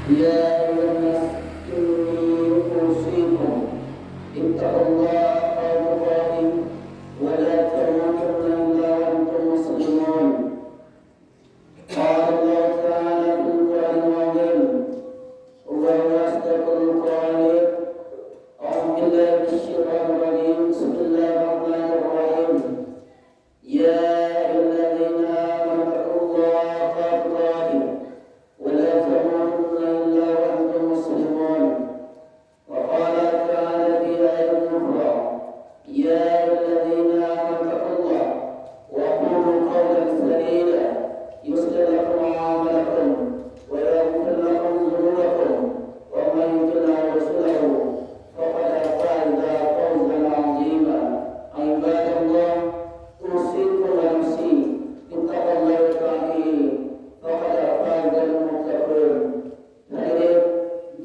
يا أيها الناس إني أوصيكم اتقوا الله حق تقاته ولا تموتن إلا وأنتم مسلمون. قال الله تعالى في القرآن العظيم وهو أصدق القائلين: أعوذ بالله من الشيطان الرجيم. بسم الله الرحمن الرحيم. يا أيها الذين آمنوا اتقوا الله حق تقاته ولا تموتن إلا وأنتم مسلمون. وقال تعالى في آية أخرى: يا أيها الذين آمنوا اتقوا الله وقولوا قولا سديدا يصلح لكم أعمالكم ويغفر لكم ذنوبكم ومن يطع الله ورسوله فقد فاز فوزا عظيما. عباد الله، أوصيكم ونفسي بتقوى الله وطاعته فقد فاز المتقون. Hadirin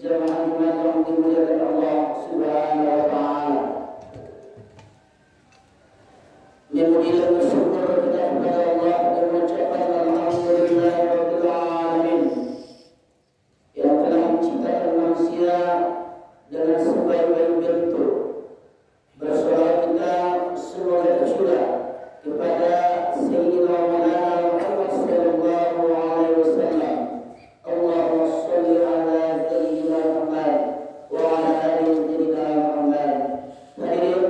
jemaah iman yang dimuliakan Allah Subhanahu wa taala. Memuji dan bersyukur kita kepada Allah dan mengucapkan alhamdulillahirabbil alamin yang telah menciptakan manusia dengan sebaik-baik bentuk. Bersolawat kita semoga tercurah kepada Sayyidina Maulana Muhammad sallallahu alaihi wasallam. Allahumma shalli ala Sayyidina Muhammad wa ala ali Sayyidina Muhammad. Hadirin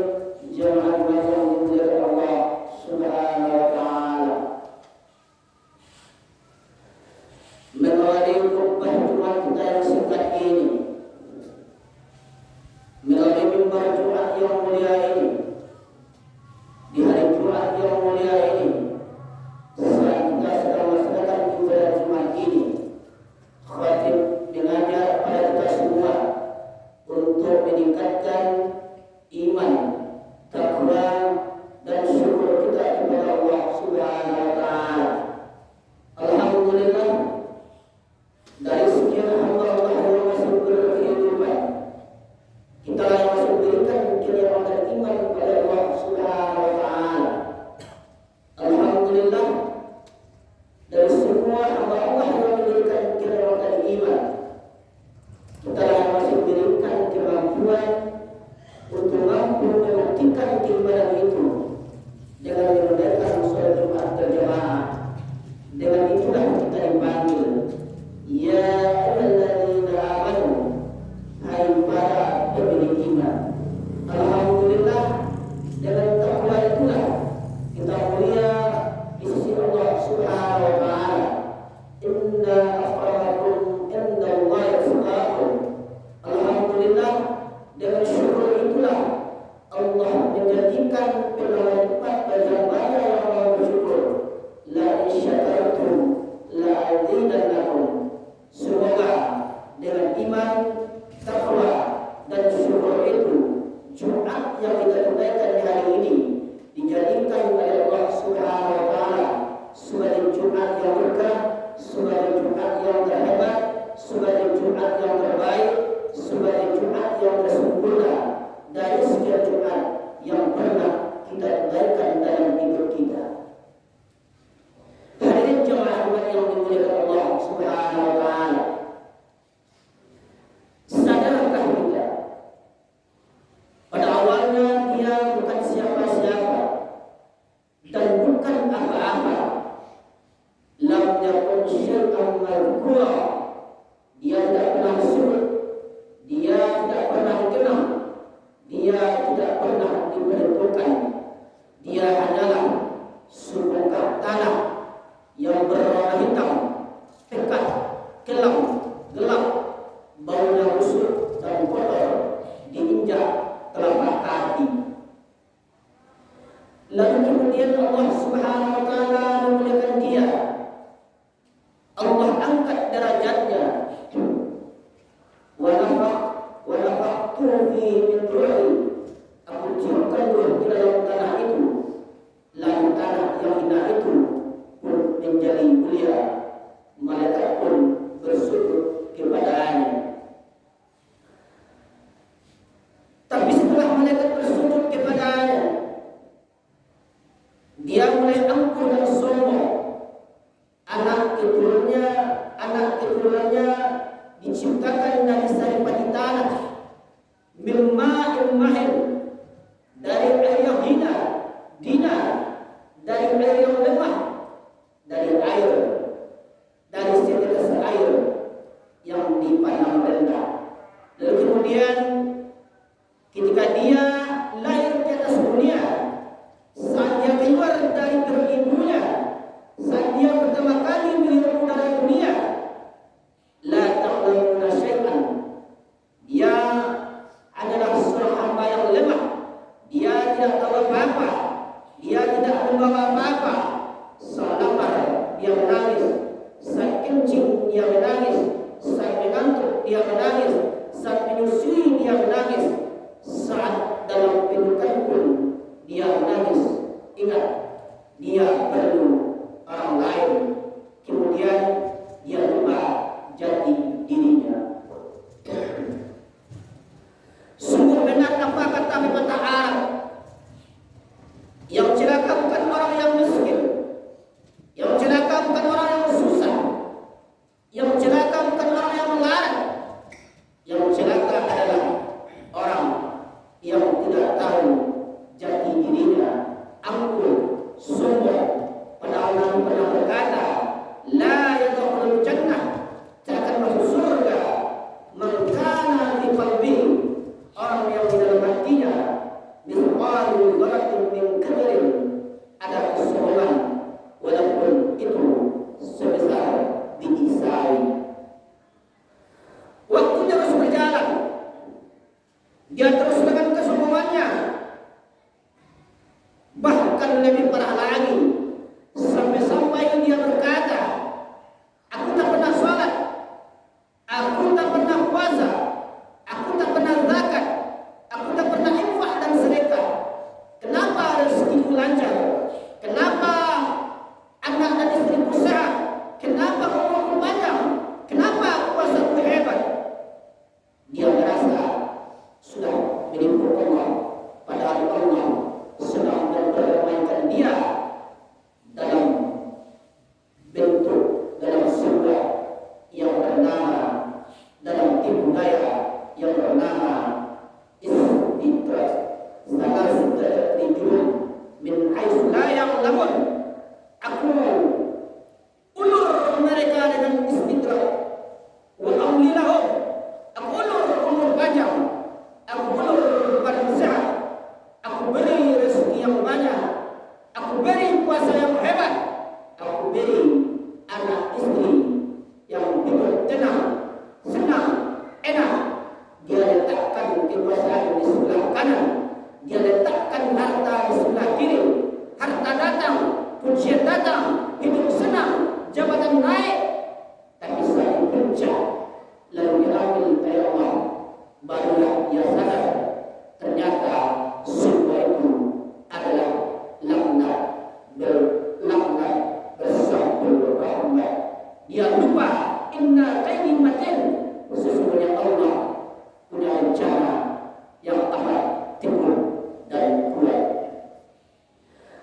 jemaah yang dimuliakan Allah Subhanahu wa taala. Melalui khutbah Jumat kita yang singkat ini, melalui mimbar Jumat yang mulia ini, di hari Jumat yang mulia ini, saat kita sedang melaksanakan ibadah Jumat ini, khatib mengajak pada kita semua untuk meningkatkan iman, takwa, dan syukur kita kepada Allah Subhanahu wa taala. Alhamdulillah, dari sekian hamba Allah yang masih berkehidupan, kita yang masih diberikan kenikmatan iman kepada Allah Subhanahu wa taala. Alhamdulillah, dari semua hamba Allah yang diberikan kenikmatan iman, kita yang masih diberikan kemampuan untuk mampu membuktikan keimanan itu dengan mengerjakan sholat Jumat berjamaah. Dengan itulah kita dipanggil, ya ayyuhalladzina amanu, hai para pemilik iman. Alhamdulillah, dengan takwa itulah kita mulia di sisi Allah Subhanahu wa taala. Inna akramakum indallahi atqakum. Alhamdulillah, dengan syukur itulah Allah menjadikan pegawai umat yang banyak yang mau bersyukur. La in syakartum la azidannakum. Semoga dengan iman, takwa, dan syukur itu, Jumat yang kita tunaikan di hari ini dijadikan oleh Allah Subhanahu wa taala sebagai Jumat yang berkah, sebagai Jumat yang terhebat, sebagai Jumat yang terbaik, sebagai Jumat yang tersempurna dari sekian Jumat yang pernah kita tunaikan dalam hidup kita. Hadirin jemaah umat yang dimuliakan Allah Subhanahu wa taala, sadarkah kita pada awalnya dia bukan siapa-siapa dan bukan apa-apa. Lam yakun syai'an madhkura. Dia tidak pernah disebut, dia tidak pernah dikenal, dia tidak pernah diperhitungkan. Dia hanyalah sebongkah tanah yang berwarna hitam, pekat, kelam, gelap, baunya busuk dan kotor, diinjak telapak kaki. Lalu kemudian Allah Subhanahu wa taala memuliakan dia. Allah angkat derajatnya. Wa nafaqtu fi min ruhi. Aku tiupkan ruh ke dalam tanah itu. Lalu tanah yang indah itu pun menjadi mulia. Malaikat pun bersujud kepada diciptakan dari saripati tanah, min ma'in mahin, dari air yang hina, dina, dari air yang lemah, dari air, dari setetes air yang dipandang rendah. Lalu kemudian ketika dia lahir ke atas dunia, saat dia keluar dari perut ibunya, saat dia pertama kali melihat udara dunia, la ta'lamuna syai'an, dia adalah seorang hamba yang lemah, dia tidak tahu apa-apa, dia tidak membawa apa-apa. Saat lapar dia menangis, saat kencing dia menangis, saat mengantuk dia menangis, saat menyusui dia menangis, saat dalam pelukan pun dia menangis. Ingat, dia perlu orang lain. Kemudian dia lupa jati dirinya. Sungguh benar apa kata pepatah Arab, yang celaka bukan orang yang miskin, yang celaka bukan orang yang susah, yang celaka bukan orang yang melarat, yang celaka adalah orang yang tidak tahu jati dirinya, angkuh, sombong. Padahal Nabi pernah berkata, la yadkhulul jannah, tak akan masuk surga, man kana fi qalbihi, orang yang di dalam hatinya mithqalu dzarratin min kibrin, ada kesombongan walaupun itu sebesar biji sawi. Waktu terus berjalan, dia terus dengan kesombongannya, bahkan lebih parah lagi, sampai-sampai dia berkata, aku tak pernah sholat, aku tak pernah puasa, aku tak pernah zakat, aku tak pernah infak dan sedekah. Kenapa rezekiku lancar? Kenapa anak dan istriku sehat? Kenapa umurku panjang? Kenapa kuasaku hebat? Dia merasa sudah menipu Allah, padahal Allah sedang mempermainkan dia dalam bentuk, dalam sebuah yang bernama, dalam tipu daya yang bernama istidrak. Salah satu tujuan min haitsu la ya'lamun, aku ulur mereka dengan istidrak, wa amli lahum, aku ulur umur panjang, aku ulur badan sehat, aku beri rezeki yang banyak, aku beri kuasa yang hebat, aku beri anak istri yang hidup tenang, senang, enak. Dia letakkan kekuasaan di sebelah kanan, dia letakkan harta di sebelah kiri. Harta datang, pujian datang, hidup senang, jabatan naik. Tapi saat di puncak, lalu diambil oleh Allah, barulah dia sadar ternyata semua itu adalah laknat bersambung rahmat. Dia lupa, inna kalimatin, sesungguhnya Allah punya rencana yang amat timbul dan kuat.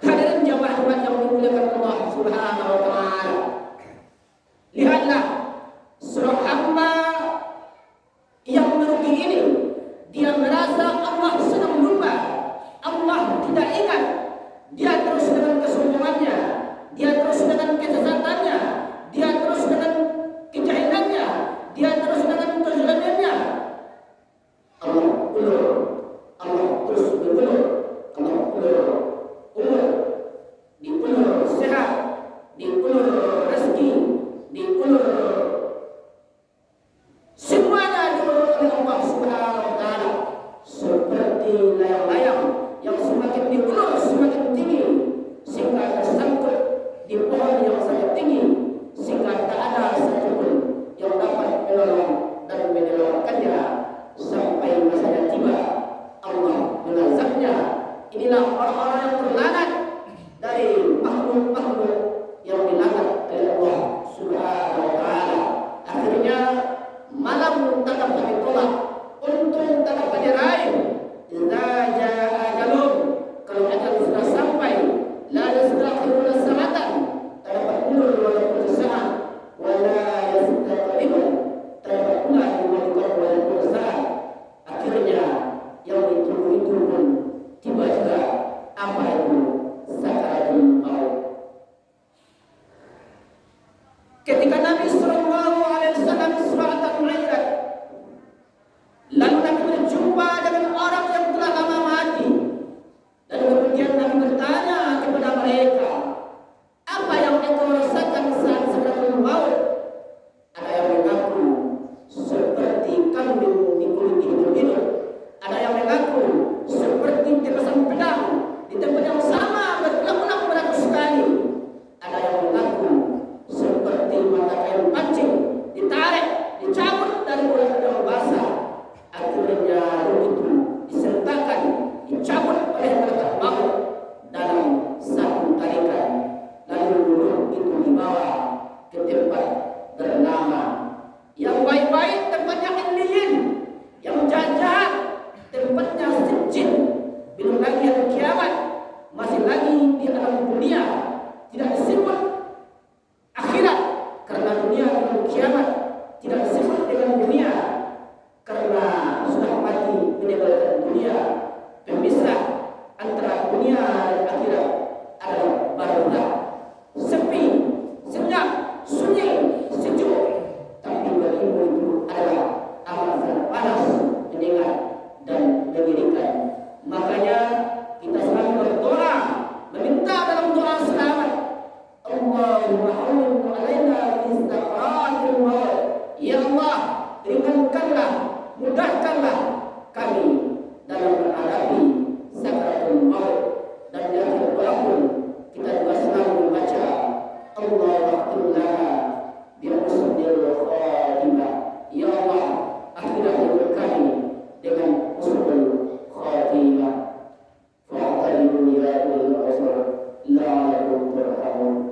Hadirin jamaah yang dimuliakan Allah Subhanahu wa taala, lihatlah seorang hamba yang merugi ini, dia merasa Allah sedang lupa, Allah tidak ingat. Dia terus dengan kesombongannya, dia terus dengan kesesatannya, dia terus dengan kejahilannya, dia terus dengan kezalimannya. Allah ulur, Allah terus berulur, Allah ulur umur, diulur sehat, diulur rezeki, diulur semuanya diulur oleh Allah Subhanahu wa taala, seperti layang-layang yang semakin diulur semakin tinggi, sehingga tersangkut di pohon yang sangat tinggi, sehingga tak ada satupun yang dapat menolong dan menyelamatkannya sampai masanya tiba Allah mengazabnya. Inilah orang-orang yang terlanat dari makhluk-makhluk yang dilaknat oleh Allah Subhanahu wa taala. Akhirnya malam tak dapat ditolak, untung tak dapat diraih. Idza jaa ajalum, kalau ajal sudah sampai, la yastakhiruna sa'atan, tak dapat mundur walaupun sesaat, wa la yastaqdimun, tak dapat pula Mudahkanlah kami dalam menghadapi sakaratul maut. Dan yang kedua pun kita juga selalu membaca Allahumma lana bi husnil khatimah. Ya Allah, akhirnya hidup kami dengan husnul khatimah. Fa'talibu ya ulul azhar la'alakum turhamun.